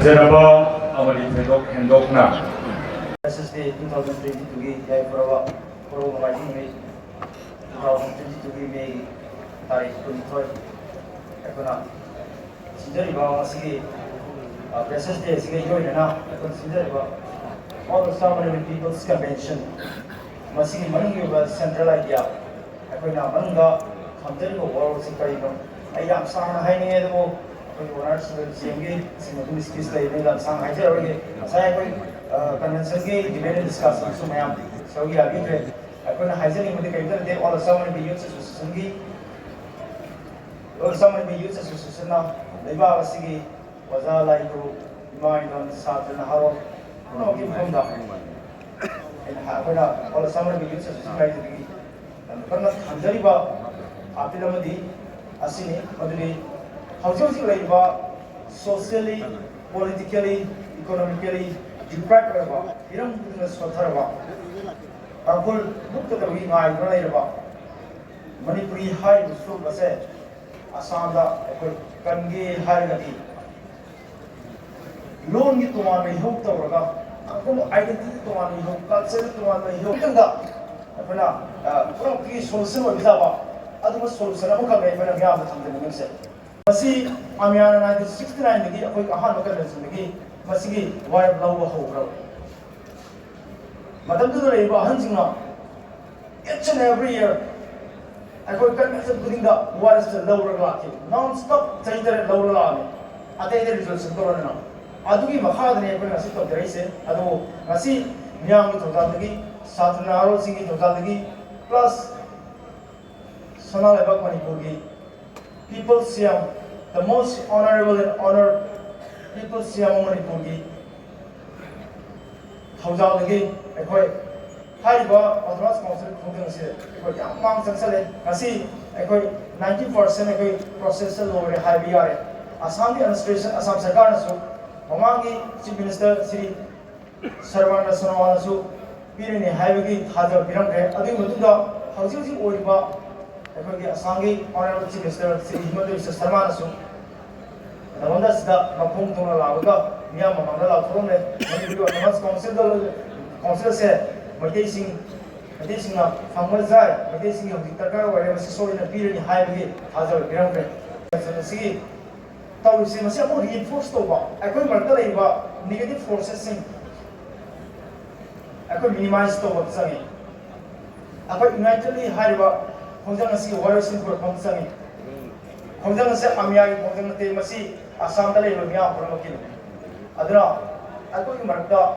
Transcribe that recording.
Jeraba amadi hendokna SSD 2022 Yaipurawa Puro Majini 2022 May Tarik 23 Ekona Sinjariba Sigi SSD Sigi Yoina Ekon Sinjariba All the Sovereign People's Convention Masigi Manungiba Central Idea Ekona Manga Kamjariba World Sikarino Ayam Sana Haini Edo Owners will see Simon Skis like Sang Hajar Sai convention के debate discussion so मैं सभी आगे थे अपन हाइजनिंग में देखते थे और सामने भी यूथ एसोसिएशन की और सामने भी यूथ एसोसिएशन ना लेबा वासी की वजह लाइक तो माइंड साथ ना हारो नो की फॉर्म दा इन अपन और सामने भी यूथ एसोसिएशन का इधर अपन हंजरी बा आपने लोग दी असीने मधुरी हाउसिंग लेबा socially politically economically deprived raba iram kuduna sotharaba akul mukta tawi ngai nai raba Manipuri hai usul base Assam da akul kange hai gati loan gi tuman mai hok tawraga akul identity tuman mai hok culture tuman mai hok tanga apna pro ki solution wa bizaba aduma solution amu ka mai mana ya ba thamde ngse masi amyana 1969 gi akoi ahan ba kan gi masigi wire blow ho bro madam tu le ba han singa each and every year I go kan sa putting the wire is lower la ki non stop change the lower la me ate the results to na adu gi makha ne ko na sit to dai se adu masi nyang to da gi satna aro singi to da gi plus sana le ba Manipur gi people siam the most honorable and honored people Siam Manipur gi Hauja lagi ekoi haiba Autonomous Council khungdeng se ekoi yam mang sangsale asi ekoi 90% ekoi process lore haibi yare Assam ki administration Assam sarkar na su mamangi chief minister Sri Sarwana Sonowala su pirini haibi gi thaja biram khe adi mutunda hauji hauji oiba ekoi gi Assam gi honorable chief minister Sri Himanta Biswa Sarma na su Namanda sida mapung tona laga miya mamanda la thong le Manipuri Autonomous Council se Maitei Singh na phangmal jai Maitei Singh hauji taka wari masi sori na piri ni hai bi hajar biram re sigi taw se masi amu reinforce to ba akoi marta lai ba negative forces sing akoi minimize to ba sangi akoi unitedly hai ba khonjang asi warriors in for khonjang khonjang se amya khonjang te masi Assam da le lo mya pura makil adra akoi marta